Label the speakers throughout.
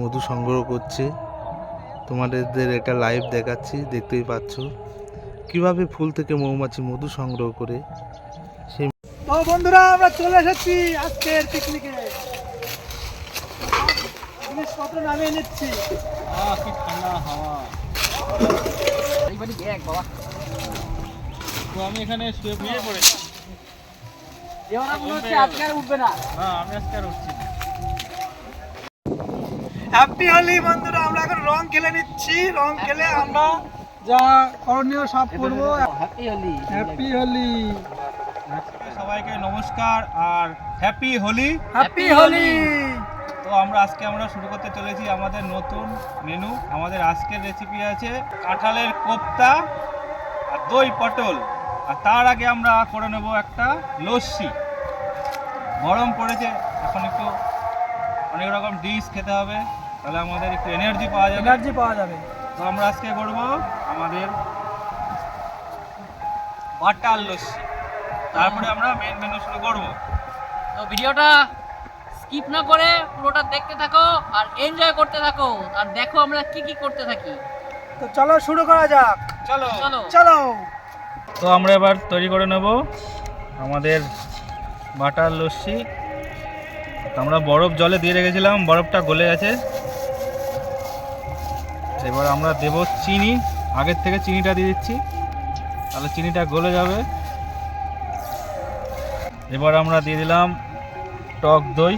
Speaker 1: মধু সংগ্রহ করছে। তোমাদের এটা লাইভ দেখাচ্ছি, দেখতেই পাচ্ছ কিভাবে ফুল থেকে মৌমাছি মধু সংগ্রহ করে। সেই
Speaker 2: তো বন্ধুরা আমরা চলে এসেছি আজকের পিকনিকে। জিনিসপত্র নামিয়ে নিচ্ছি।
Speaker 3: কি ঠান্ডা হাওয়া। তো আমি এখানে শুয়ে পড়েছি।
Speaker 2: আজকে আর উঠবে না।
Speaker 3: আমি আজকে আর উঠছি না।
Speaker 2: হ্যাপি হোলি বন্ধুরা, আমরা এখন রং খেলে নিচ্ছি। রং খেলে আমরা যা করণীয় সব করবো।
Speaker 3: হ্যাপি হোলি।
Speaker 2: হ্যাপি হোলি।
Speaker 3: সবাইকে নমস্কার আর হ্যাপি হোলি।
Speaker 2: হ্যাপি হোলি।
Speaker 3: তো আমরা শুরু করতে চলেছি আমাদের নতুন মেনু। আমাদের আজকের রেসিপি আছে কাঁঠালের কোপ্তা আর দই পটল। আর তার আগে আমরা করে নেব একটা লস্যি। গরম পড়েছে, এখন একটু অনেক রকম ডিশ খেতে হবে, তাহলে আমাদের একটু এনার্জি পাওয়া যাবে। তো আমরা আজকে করব আমাদের বাটার লস্যি, তারপরে আমরা মেন মেনু শুরু করব।
Speaker 4: তো ভিডিওটা স্কিপ না করে পুরোটা দেখতে থাকো আর এনজয় করতে থাকো, আর দেখো আমরা কি কি করতে থাকি।
Speaker 2: তো চলো শুরু করা যাক।
Speaker 3: চলো
Speaker 4: চলো
Speaker 2: চলো।
Speaker 3: তো আমরা এবার তৈরি করে নেব আমাদের বাটার লস্যি। আমরা বরফ জলে দিয়ে রেখেছিলাম, বরফটা গলে গেছে। এবার আমরা দেব চিনি, আগের থেকে চিনিটা দিয়ে দিচ্ছি, তাহলে চিনিটা গলে যাবে। এবার আমরা দিয়ে দিলাম টক দই।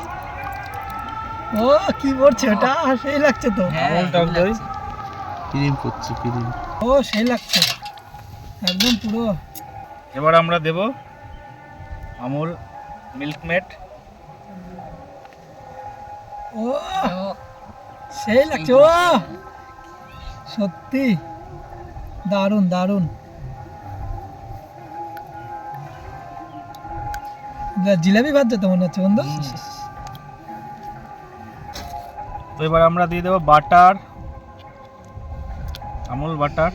Speaker 2: ও কি বলছে, এটা সেই লাগছে তো।
Speaker 3: আমুল টক দই।
Speaker 1: ক্রিম করছি, ক্রিম।
Speaker 2: ও সেই লাগছে একদম পুরো।
Speaker 3: এবার আমরা দেব আমুল মিল্কমেড।
Speaker 2: ও সেই লাগছে। ও সত্যি দারুণ দারুণ। জিলাপি ভাজছে তো মনে হচ্ছে বন্ধু।
Speaker 3: তো এবার আমরা দিয়ে দেবো বাটার, আমুল বাটার।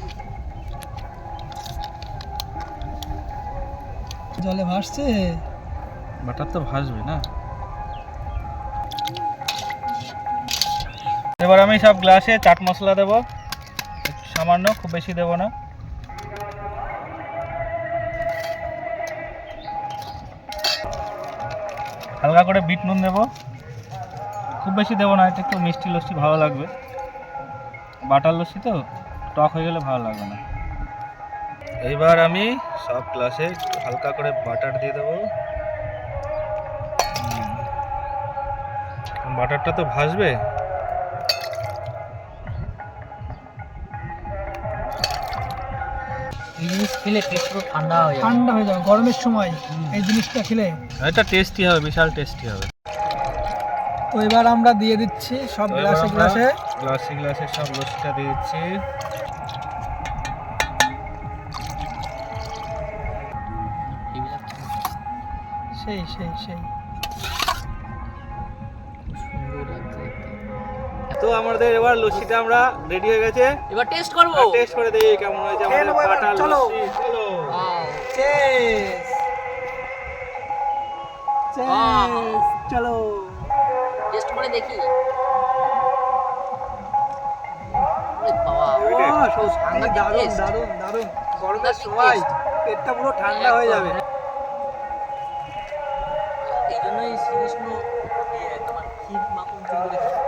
Speaker 2: জলে ভাসছে।
Speaker 3: বাটার তো ভাসবে না। এবার আমি সব গ্লাসে চাট মশলা দেবো, সামান্য, খুব বেশি দেবো না। হালকা করে বিট নুন দেবো, খুব বেশি দেবো না, এটা একটু মিষ্টি লস্যি ভালো লাগবে। বাটার লস্যি তো টক হয়ে গেলে ভালো লাগবে না। এইবার আমি সব গ্লাসে হালকা করে বাটার দিয়ে দেবো। বাটারটা তো ভাসবে।
Speaker 4: এই জিনিস খেলে পেট পুরো ঠান্ডা হয়ে যাবে।
Speaker 2: ঠান্ডা হয়ে যাবে গরমের সময় এই জিনিসটা খেলে।
Speaker 3: এটা টেস্টি হবে, বিশাল টেস্টি হবে।
Speaker 2: তো এবার আমরা দিয়ে দিচ্ছি সব গ্লাসে গ্লাসে
Speaker 3: গ্লাসে সব লস্যিটা দিয়ে দিচ্ছি।
Speaker 2: সেই সেই সেই।
Speaker 3: তো আমাদের এবার লস্যিটা আমরা রেডি হয়ে গেছে।
Speaker 4: এবার টেস্ট করবো।
Speaker 3: টেস্ট করে দেখি কেমন হয়েছে আমাদের বাটার
Speaker 2: চলো।
Speaker 3: লস্যি। চলো।
Speaker 2: চেস চেস চলো।
Speaker 4: টেস্ট করে দেখি। ওরে বাবা,
Speaker 2: সত্যি দারুণ দারুণ দারুণ। গরমের সময় পেটটা পুরো ঠান্ডা হয়ে যাবে।
Speaker 4: এই জন্যই শ্রীকৃষ্ণ তোমার ক্ষীর মাখন চুরি করে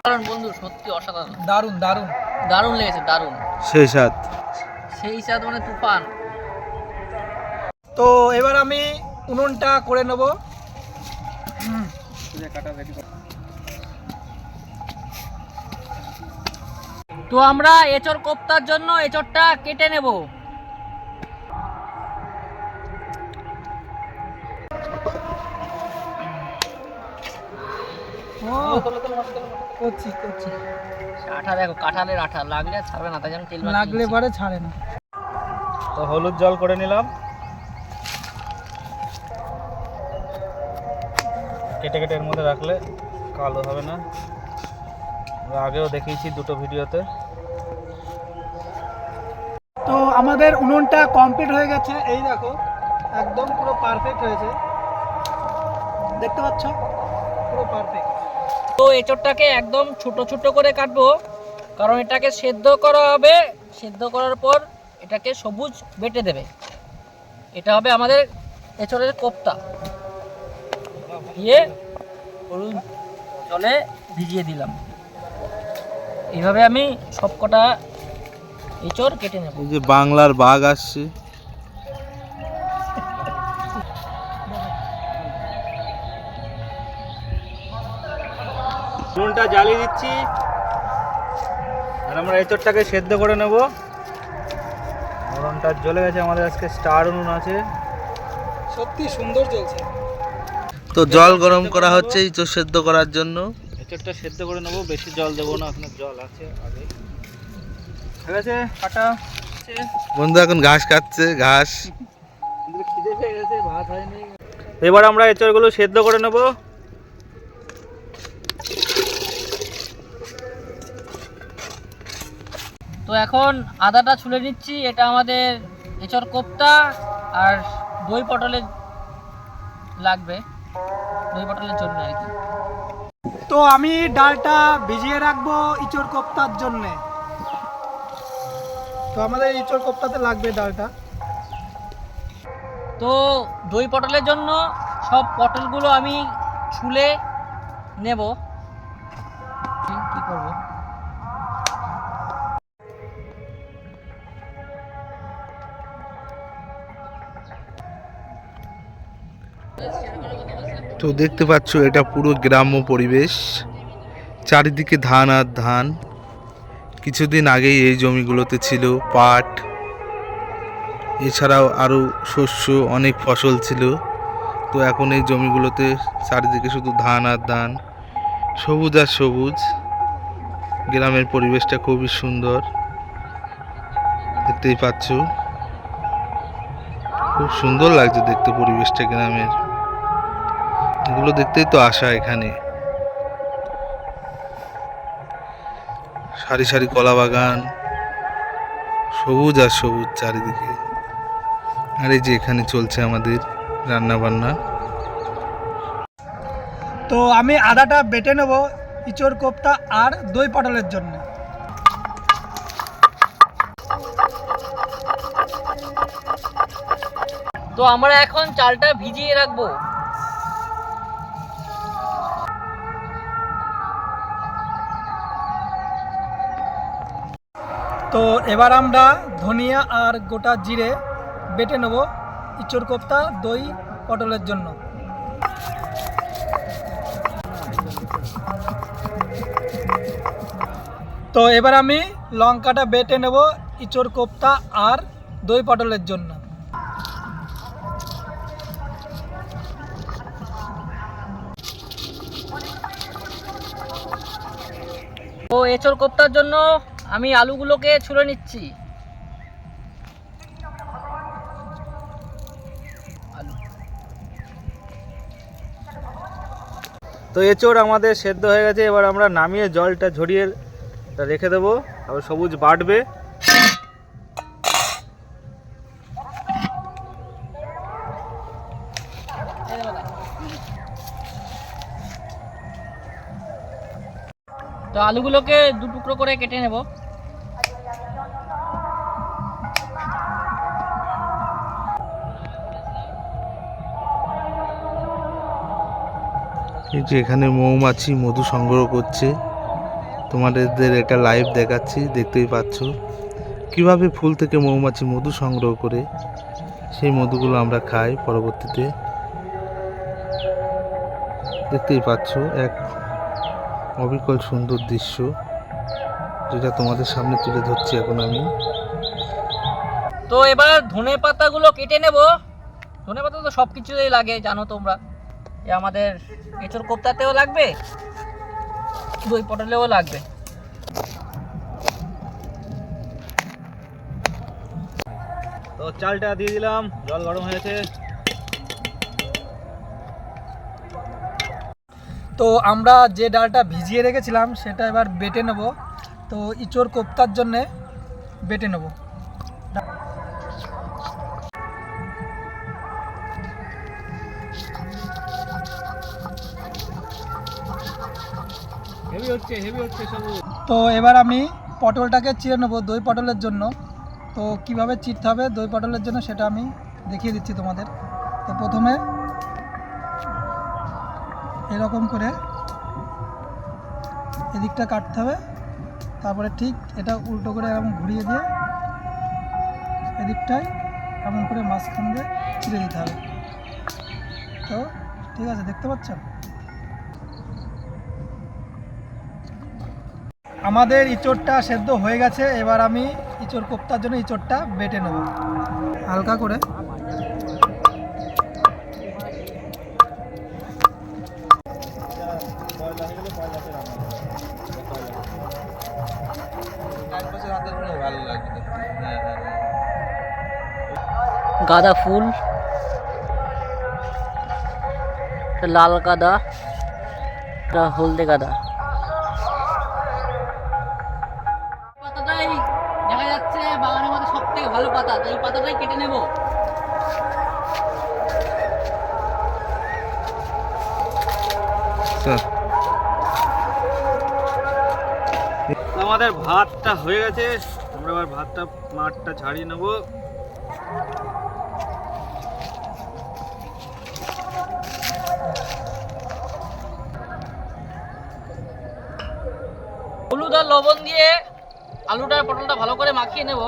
Speaker 4: কারণ বন্ধু সত্যি অসাধারণ,
Speaker 2: দারুণ দারুণ
Speaker 4: দারুণ লেগেছে, দারুণ।
Speaker 1: সেই সাথ।
Speaker 4: সেই সাথে মানে তুফান।
Speaker 2: তো এবার আমি উনুনটা করে নেব।
Speaker 4: তো আমরা এঁচড় কোপ্তার জন্য এঁচড়টা কেটে নেব।
Speaker 2: করছি করছি।
Speaker 4: আঠা দেখো, কাঁঠালের আঠা লাগলে আর ছাড়বে না, তাই জন্য তেল মাখিয়ে
Speaker 2: লাগলে
Speaker 4: দিচ্ছি।
Speaker 2: পরে ছাড়ে না।
Speaker 3: তো হলুদ জল করে নিলাম, কেটে কেটে এর মধ্যে রাখলে কালো হবে না। আমরা আগেও দেখিয়েছি দুটো ভিডিওতে।
Speaker 2: তো আমাদের উনুনটা কমপ্লিট হয়ে গেছে, এই দেখো একদম পুরো পারফেক্ট হয়েছে, দেখতে পাচ্ছ পুরো পারফেক্ট।
Speaker 4: তো এঁচড়টাকে একদম ছোট ছোট করে কাটবো, কারণ এটাকে সেদ্ধ করা হবে। সেদ্ধ করার পর এটাকে সবুজ বেটে দেবে। এটা হবে আমাদের এঁচড়ের কোপ্তা। দিয়ে হলুদ জলে ভিজিয়ে দিলাম। এইভাবে আমি সবকটা এঁচড় কেটে নেব।
Speaker 1: এই যে বাংলার বাঘ আসছে।
Speaker 3: নুনটা জ্বালিয়ে দিচ্ছি আর আমরা এঁচড়টাকে সেদ্ধ করে নেব। উনুনটা জ্বলে গেছে, আমাদের আজকে স্টার উনুন আছে।
Speaker 2: সত্যি সুন্দর চলছে।
Speaker 1: তো জল গরম করা হচ্ছে ইঁচড় সেদ্ধ করার জন্য।
Speaker 3: এঁচড়টা সেদ্ধ করে নেব, বেশি জল দেবো না, ওখানে জল আছে আগে। ঠিক আছে কাটা।
Speaker 1: বন্ধু এখন ঘাস কাটছে, ঘাস।
Speaker 3: খিদে পেয়ে গেছে, ভাত হয়নি। এবার আমরা এঁচড়গুলো সেদ্ধ করে নেব।
Speaker 4: তো এখন আদাটা ছুলে নিচ্ছি। এটা আমাদের এঁচড় কোপ্তা আর দই পটলের লাগবে, দই পটলের জন্য আর কি।
Speaker 2: তো আমি ডালটা ভিজিয়ে রাখবো ইঁচড় কোপ্তার জন্যে। তো আমাদের ইঁচড় কোপ্তাতে লাগবে ডালটা।
Speaker 4: তো দই পটলের জন্য সব পটলগুলো আমি ছুলে নেব। কি করব?
Speaker 1: তো দেখতে পাচ্ছ এটা পুরো গ্রাম্য পরিবেশ, চারিদিকে ধান আর ধান। কিছুদিন আগেই এই জমিগুলোতে ছিল পাট, এছাড়াও আরও শস্য, অনেক ফসল ছিল। তো এখন এই জমিগুলোতে চারিদিকে শুধু ধান আর ধান, সবুজ আর সবুজ। গ্রামের পরিবেশটা খুবই সুন্দর, দেখতেই পাচ্ছ। খুব সুন্দর লাগছে দেখতে পরিবেশটা গ্রামের। এগুলো দেখতেই তো আসা এখানে। সারি সারি কলা বাগান, সবুজ আর সবুজ চারিদিকে। আর এই যে এখানে চলছে আমাদের রান্না বান্না।
Speaker 2: তো আমি আদাটা বেটে নেব ইঁচড় কোপ্তা আর দই পটলের জন্য।
Speaker 4: তো আমরা এখন চালটা ভিজিয়ে রাখবো।
Speaker 2: তো এবার আমরা ধনিয়া আর গোটা জিরে বেটে নেব ইঁচড় কোপ্তা দই পটলের জন্য। তো এবার আমি লঙ্কাটা বেটে নেব ইঁচড় কোপ্তা আর দই পটলের জন্য।
Speaker 4: তো এঁচড় কোপ্তার জন্য আমি আলুগুলোকে ছুলে নিচ্ছি।
Speaker 3: তো এঁচড় আমাদের সেদ্ধ হয়ে গেছে। এবার আমরা নামিয়ে জলটা ঝরিয়ে রেখে দেবো, আবার সবুজ বাটবে।
Speaker 4: তো আলুগুলোকে দু টুকরো করে কেটে নেব।
Speaker 1: এই যে এখানে মৌমাছি মধু সংগ্রহ করছে, তোমাদের এটা লাইভ দেখাচ্ছি, দেখতেই পাচ্ছ কিভাবে ফুল থেকে মৌমাছি মধু সংগ্রহ করে সেই মধুগুলো আমরা খাই পরবর্তীতে। দেখতেই পাচ্ছ এক অবিকল সুন্দর দৃশ্য, যেটা তোমাদের সামনে তুলে ধরছি এখন আমি।
Speaker 4: তো এবার ধনে পাতাগুলো কেটে নেব। ধনে পাতা তো সব কিছুতেই লাগে, জানো তোমরা। এ আমাদের এঁচড় কোপ্তাতেও লাগবে, দই পটলেও লাগবে।
Speaker 3: তো চালটা দিয়ে দিলাম, জল গরম হয়েছে।
Speaker 2: তো আমরা যে ডালটা ভিজিয়ে রেখেছিলাম সেটা এবার বেটে নেব। তো ইঁচড় কোপ্তার জন্যে বেটে নেব।
Speaker 3: হেভি হচ্ছে সবুজ।
Speaker 2: তো এবার আমি পটলটাকে চিড়ে নেবো দই পটলের জন্য। তো কিভাবে চিড়তে হবে দই পটলের জন্য সেটা আমি দেখিয়ে দিচ্ছি তোমাদের। তো প্রথমে এরকম করে এদিকটা কাটতে হবে, তারপরে ঠিক এটা উল্টো করে এরকম ঘুরিয়ে দিয়ে এদিকটায় এমন করে মাঝখান দিয়ে চিড়ে দিতে হবে। তো ঠিক আছে, দেখতে পাচ্ছেন আমাদের ইঁচড়টা সেদ্ধ হয়ে গেছে। এবার আমি ইঁচড় কোপ্তার জন্য ইঁচড়টা বেটে নেব হালকা করে।
Speaker 4: গাঁদা ফুল, একটা লাল গাঁদা, একটা হলদে গাঁদা। পাতাটাই দেখা যাচ্ছে বাগানের মধ্যে সব থেকে ভালো পাতা, তো এই পাতাটাই কেটে নেব।
Speaker 3: আমাদের ভাতটা হয়ে গেছে, আমরা এবার মাঠটা ছাড়িয়ে নেব।
Speaker 4: হলুদ আর লবণ দিয়ে আলুটা আর পটলটা ভালো করে মাখিয়ে নেব।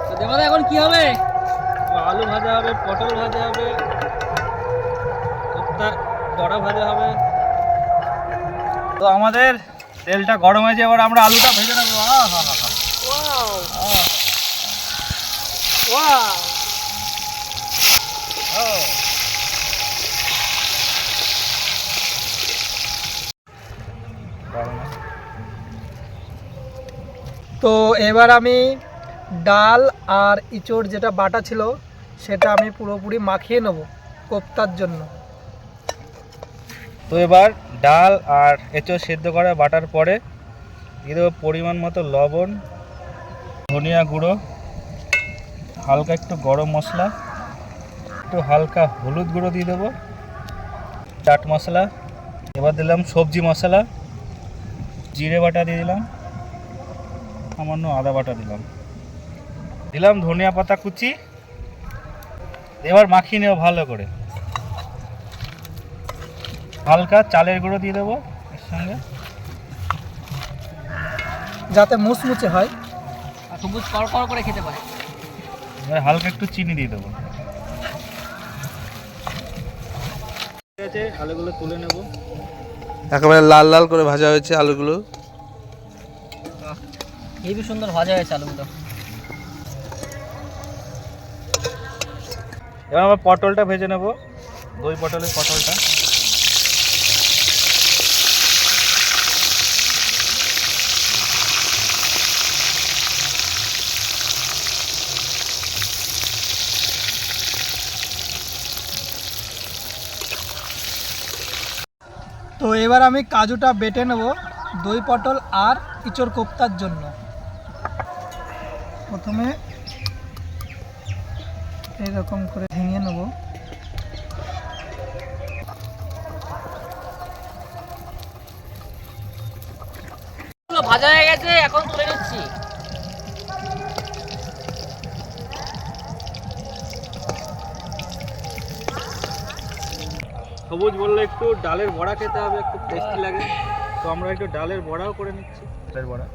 Speaker 4: তো দেবাদা এখন কি হবে?
Speaker 3: আলু ভাজা হবে, পটল ভাজা হবে, কোপ্তার বড়া ভাজা হবে। তো আমাদের তেলটা গরম হয়েছে, এবার আমরা আলুটা ভেজে নেবো।
Speaker 4: ওয়াও ওয়াও,
Speaker 2: তো এবার আমি ডাল আর ইঁচড় যেটা বাটা ছিল সেটা আমি পুরোপুরি মাখিয়ে নেব কোপ্তার জন্য।
Speaker 3: তো এবার ডাল আর এঁচড় সেদ্ধ করা বাটার পরে দিয়ে দেবো পরিমাণ মতো লবণ, ধনিয়া গুঁড়ো, হালকা একটু গরম মশলা, একটু হালকা হলুদ গুঁড়ো দিয়ে দেবো, চাট মশলা, এবার দিলাম সবজি মশলা, জিরে বাটা দিয়ে দিলাম, সামান্য আদা বাটা দিলাম ধনিয়া পাতা কুচি। এবার মাখিয়ে নেব ভালো করে। হালকা চালের গুঁড়ো দিয়ে দেবো এর সঙ্গে,
Speaker 2: যাতে মুচমুচে হয়।
Speaker 4: আর সবুজ কড়কড় করে খেতে পারে।
Speaker 3: এবার হালকা একটু চিনি দিয়ে দেবো। ঠিক আছে, আলুগুলো তুলে নেব।
Speaker 1: একেবারে লাল লাল করে ভাজা হয়েছে আলুগুলো।
Speaker 4: হেবি সুন্দর ভাজা হয়েছে আলুগুলো।
Speaker 3: এবার আমরা পটলটা ভেজে নেব, দই পটলের পটলটা।
Speaker 2: তো এবার আমি কাজুটা বেটে নেব দই পটল আর ইঁচড় কোপ্তার জন্য। প্রথমে এরকম করে ভেঙে নেব।
Speaker 4: ভাজা হয়ে গেছে, এখন তুলে নিচ্ছি।
Speaker 3: সবুজ বললে একটু ডালের বড়া খেতে হবে, একটু টেস্টি লাগে, তো আমরা একটু ডালের বড়াও করে নিচ্ছি। ডালের বড়া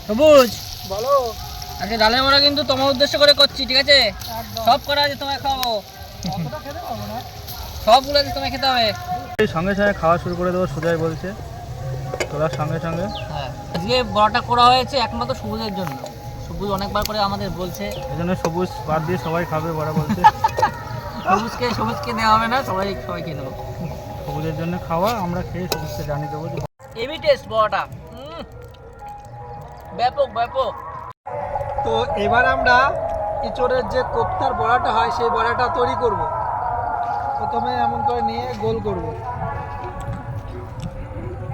Speaker 4: সবুজ,
Speaker 2: বলো।
Speaker 4: আজকে ডালের বড়া কিন্তু তোমার উদ্দেশ্য করে করছি, ঠিক আছে?
Speaker 2: একদম।
Speaker 4: সব করা আছে, তোমায় খাওয়াবো।
Speaker 2: অতটা খেতে পারবো না।
Speaker 4: সবগুলো আছে, তোমায় খেতে হবে।
Speaker 3: এই সঙ্গে সঙ্গে খাওয়া শুরু করে দেবো, সুজয় বলছে তোলার সঙ্গে সঙ্গে।
Speaker 4: হ্যাঁ, আজকে বড়াটা করা হয়েছে একমাত্র সবুজের জন্য। সবুজ অনেকবার করে আমাদের বলছে,
Speaker 3: এই জন্য সবুজ বাদ দিয়ে সবাই খাবে বড়া বলছে।
Speaker 4: সবুজকে দেওয়া হবে না, সবাই খেয়ে নেবো।
Speaker 3: সবুজের জন্য খাওয়া, আমরা খেয়ে সবুজকে জানিয়ে দেবো যে
Speaker 4: হেভি টেস্ট বড়াটা, ব্যাপক ব্যাপক।
Speaker 2: তো এবার আমরা ইঁচড়ের যে কোপ্তার বড়াটা হয় সেই বড়াটা তৈরি করব। তো প্রথমে এমন করে নিয়ে গোল করব,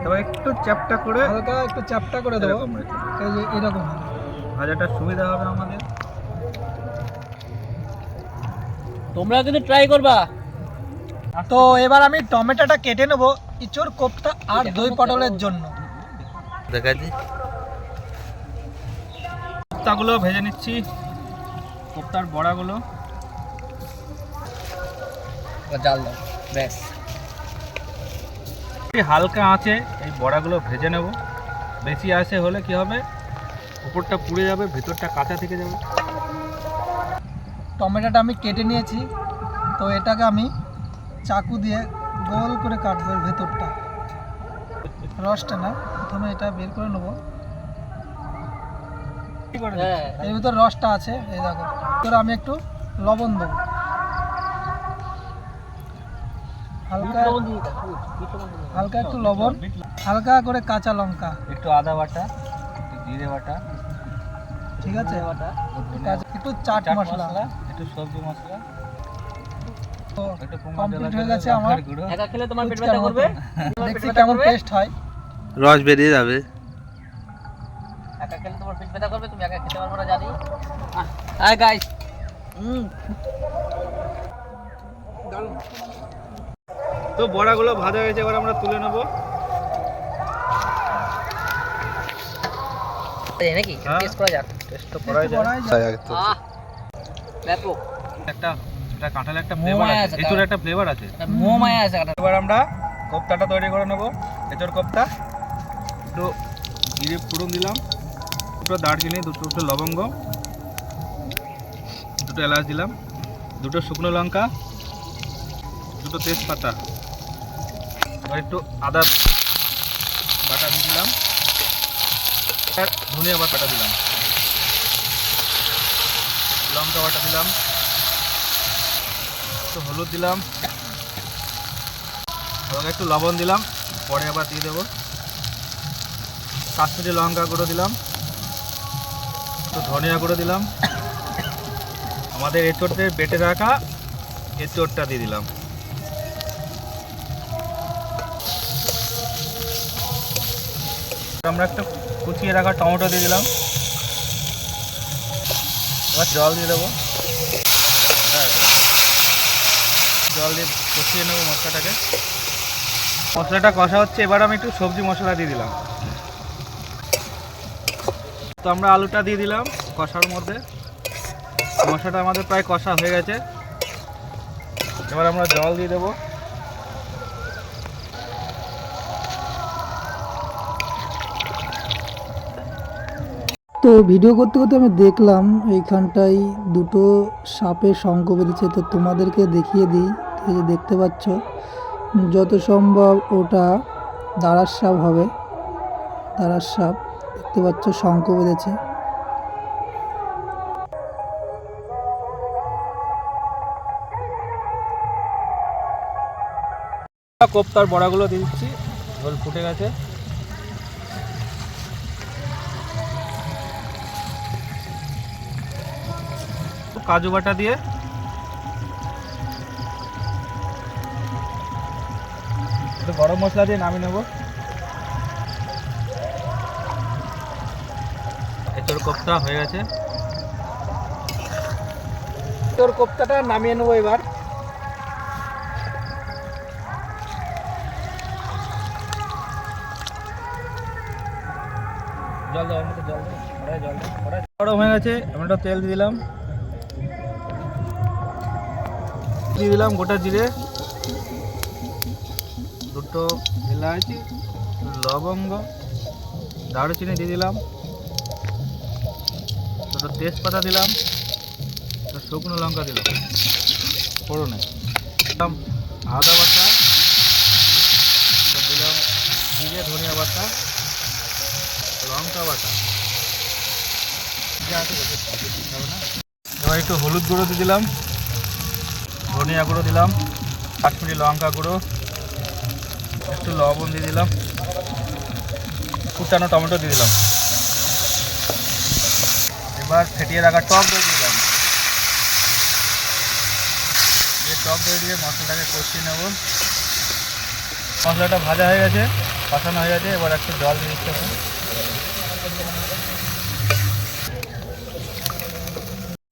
Speaker 3: এবার একটু চ্যাপটা করে
Speaker 2: হালকা একটু চাপটা করে দেবো,
Speaker 3: এরকম রেখে।
Speaker 2: এই যে এরকম হবে।
Speaker 3: ভাজাটা সুবিধা হবে আমাদের।
Speaker 4: তোমরা কিন্তু ট্রাই করবা।
Speaker 2: তো এবার আমি টমেটোটা কেটে নেব ইঁচড় কোপ্তা আর দই পটলের জন্য।
Speaker 1: দেখাচ্ছি।
Speaker 3: কোপ্তাগুলো ভেজে নিচ্ছি, কোপ্তার বড়াগুলো।
Speaker 4: জাল দাও, ব্যাস।
Speaker 3: হালকা আঁচে এই বড়াগুলো ভেজে নেব। বেশি আঁচে হলে কি হবে, উপরটা পুড়ে যাবে, ভেতরটা কাঁচা থেকে যাবে।
Speaker 2: টমেটোটা আমি কেটে নিয়েছি, তো এটাকে আমি চাকু দিয়ে গোল করে কাটবো এর ভেতরটা, রসটা না। প্রথমে এটা বের করে নেবো,
Speaker 3: কি করে
Speaker 4: হ্যাঁ,
Speaker 2: এর ভিতর রসটা আছে, এই দেখো। তোর আমি একটু লবণ দেবো, হালকা
Speaker 4: লবণ দিয়ে দাও, বিট লবণ দিয়ে দাও।
Speaker 2: হালকা একটু লবণ, হালকা করে কাঁচা লঙ্কা,
Speaker 3: একটু আদা বাটা, একটু জিরে বাটা,
Speaker 2: ঠিক আছে,
Speaker 4: বাটা।
Speaker 2: একটু চাট
Speaker 3: চাট
Speaker 2: মশলা।
Speaker 3: মশলা, একটু সবজি মশলা,
Speaker 2: তো
Speaker 3: একটু
Speaker 2: কমপ্লিট হয়ে গেছে আমার।
Speaker 3: গুঁড়ো।
Speaker 4: একা খেলে তোমার পেট
Speaker 2: ফুচকার
Speaker 4: ব্যথা করবে।
Speaker 2: মতো।
Speaker 4: তোমার পেট
Speaker 2: দেখছি
Speaker 4: ব্যথা
Speaker 2: কেমন
Speaker 4: করবে।
Speaker 2: টেস্ট হয়।
Speaker 1: রস বেরিয়ে যাবে।
Speaker 4: একা খেলে তোমার পেট ব্যথা করবে, তুমি একা খেতে পারবে না জানি। Hi guys.
Speaker 3: তো বড়াগুলো ভাজা হয়েছে, এবার আমরা তুলে নেব।
Speaker 4: এই নাকি
Speaker 3: হ্যাঁ।
Speaker 4: টেস্ট করা যাক।
Speaker 3: টেস্ট তো করাই যায়।
Speaker 2: করাই যায়।
Speaker 4: আহ, ব্যাপক।
Speaker 3: একটা এটা কাঁঠালের একটা
Speaker 4: মোয়া
Speaker 3: ফ্লেভার আছে,
Speaker 4: আছে,
Speaker 3: এঁচোড়ের একটা ফ্লেভার আছে।
Speaker 4: এটা মোহ মায়া আছে একটা।
Speaker 3: এবার আমরা কোপ্তাটা তৈরি করে নেব, এঁচোড় কোপ্তা। একটু জিরে ফোড়ন দিলাম, দুটো দারচিনি, দুটো লবঙ্গ, দুটো এলাচ দিলাম, দুটো শুকনো লঙ্কা, দুটো তেজপাতা, এবার একটু আদা বাটা দিয়ে দিলাম, আর ধনিয়া বাটা দিলাম, লঙ্কা বাটা দিলাম, একটু হলুদ দিলাম, হালকা একটু লবণ দিলাম, পরে আবার দিয়ে দেবো। কাশ্মীরি লঙ্কা গুঁড়ো দিলাম, একটু ধনিয়া গুঁড়ো দিলাম, আমাদের এঁচোড়দের বেটে রাখা এঁচোড়টা দিয়ে দিলাম। আমরা একটা কুচিয়ে রাখা টমেটো দিয়ে দিলাম। এবার জল দিয়ে দেবো, জল দিয়ে কষিয়ে নেবো মশলাটাকে। মশলাটা কষা হচ্ছে, এবার আমি একটু সবজি মশলা দিয়ে দিলাম। তো আমরা আলুটা দিয়ে দিলাম কষার মধ্যে। মশলাটা আমাদের প্রায় কষা হয়ে গেছে, এবার আমরা জল দিয়ে দেবো।
Speaker 2: তো ভিডিও করতে করতে আমি দেখলাম এইখানটায় দুটো সাপের শঙ্খ বেরিয়েছে, তো তোমাদেরকে দেখিয়ে দিই। এই যে দেখতে পাচ্ছ, যত সম্ভব ওটা দাঁড়ার সাপ হবে, দাঁড়ার সাপ। দেখতে পাচ্ছ শঙ্খ বেঁধেছে।
Speaker 3: কোপ্তার বড়াগুলো দিয়ে দিচ্ছি, ঝোল ফুটে গেছে। কাজু বাটা দিয়ে একটু গরম মশলা দিয়ে নামিয়ে নেব। এঁচোড় কোপ্তা হয়ে গেছে।
Speaker 2: তোর কোপ্তাটা নামিয়ে নেবো এবার।
Speaker 3: জল দাও, ওর মধ্যে জল দাও, কড়াই জল দাও, কড়াই গরম হয়ে গেছে। আমি একটা তেল দিয়ে দিলাম, দিয়ে দিলাম গোটা জিরে, দুটো এলাচ, লবঙ্গ, দারুচিনি দিয়ে দিলাম, দুটো তেজপাতা দিলাম, দুটো শুকনো লঙ্কা দিলাম ফোড়নে, দিলাম আদা বাটা, দিলাম জিরে ধনিয়া বাটা, লঙ্কা বাটা, এবার একটু হলুদ গুঁড়ো দিয়ে দিলাম, ধনিয়া গুঁড়ো দিলাম, কাশ্মীরি লঙ্কা গুঁড়ো, একটু লবণ দিয়ে দিলাম, কুচানো টমেটো দিয়ে দিলাম। এবার ফেটিয়ে রাখা টক দই দিয়ে দিলাম। এই টক টক দই দিয়ে মশলাটাকে কষিয়ে নেব। মশলাটা ভাজা হয়ে গেছে, কষানো হয়ে গেছে, এবার একটু জল দিয়ে দিতে হবে।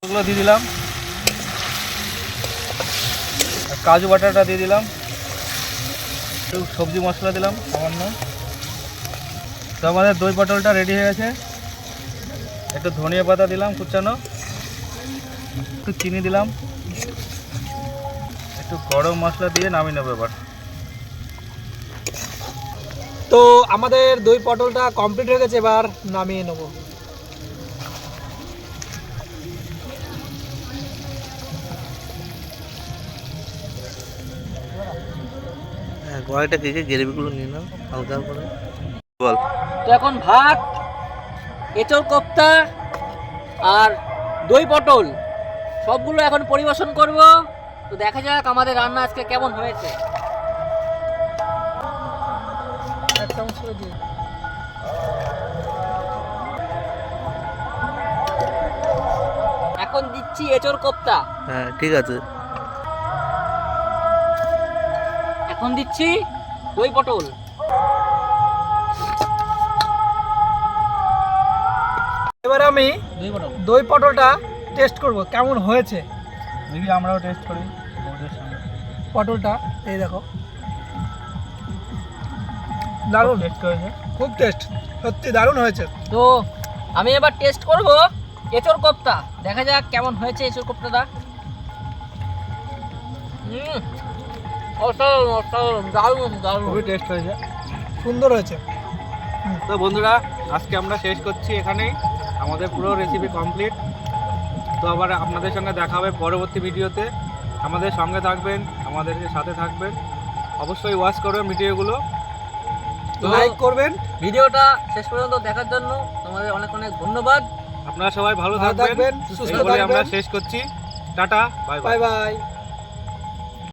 Speaker 3: ওগুলো দিয়ে দিলাম, আর কাজু বাটাটা দিয়ে দিলাম, একটু সবজি মশলা দিলাম সামান্য। তো আমাদের দই পটলটা রেডি হয়ে গেছে। একটু ধনিয়া পাতা দিলাম কুচানো, একটু চিনি দিলাম, একটু গরম মশলা দিয়ে নামিয়ে নেবো এবার।
Speaker 2: তো আমাদের দই পটলটা কমপ্লিট হয়ে গেছে, এবার নামিয়ে নেব।
Speaker 1: হ্যাঁ, কড়াইটা কেটে গ্রেভিগুলো নিয়ে নাও হালকা করে। বল।
Speaker 4: তো এখন ভাত, এঁচোড় কোপ্তা আর দই পটল সবগুলো এখন পরিবেশন করব। তো দেখা যাক আমাদের রান্না আজকে কেমন হয়েছে। এখন দিচ্ছি এঁচোড় কোপ্তা,
Speaker 1: হ্যাঁ ঠিক আছে।
Speaker 4: এখন দিচ্ছি দই পটল।
Speaker 2: এবার আমি
Speaker 4: দই পটল
Speaker 2: দই পটলটা টেস্ট করব কেমন হয়েছে।
Speaker 3: দেখি আমরাও টেস্ট করি ওদের সঙ্গে।
Speaker 2: পটলটা এই দেখো, দারুণ
Speaker 3: টেস্ট করেছে।
Speaker 2: খুব টেস্ট, সত্যি দারুণ হয়েছে।
Speaker 4: তো আমি এবার টেস্ট করব এঁচোড় কোপ্তা, দেখা যাক কেমন হয়েছে এঁচোড় কোপ্তাটা। অসাধারণ অসাধারণ, দারুণ দারুণ।
Speaker 3: খুবই টেস্ট হয়েছে।
Speaker 2: সুন্দর হয়েছে।
Speaker 3: তো বন্ধুরা, আজকে আমরা শেষ করছি এখানেই, আমাদের পুরো রেসিপি কমপ্লিট। তো আবার আপনাদের সঙ্গে দেখা হবে পরবর্তী ভিডিওতে। আমাদের সঙ্গে থাকবেন, আমাদের সাথে থাকবেন, অবশ্যই ওয়াচ করবেন ভিডিওগুলো। তো
Speaker 2: লাইক করবেন,
Speaker 4: ভিডিওটা শেষ পর্যন্ত দেখার জন্য তোমাদের অনেক অনেক ধন্যবাদ।
Speaker 3: আপনারা সবাই ভালো
Speaker 2: ভালো
Speaker 3: থাকবেন,
Speaker 2: থাকবেন,
Speaker 3: এই
Speaker 2: সুস্থ
Speaker 3: বলে আমরা
Speaker 2: থাকবেন।
Speaker 3: শেষ করছি। Tata, bye bye.
Speaker 2: Bye bye.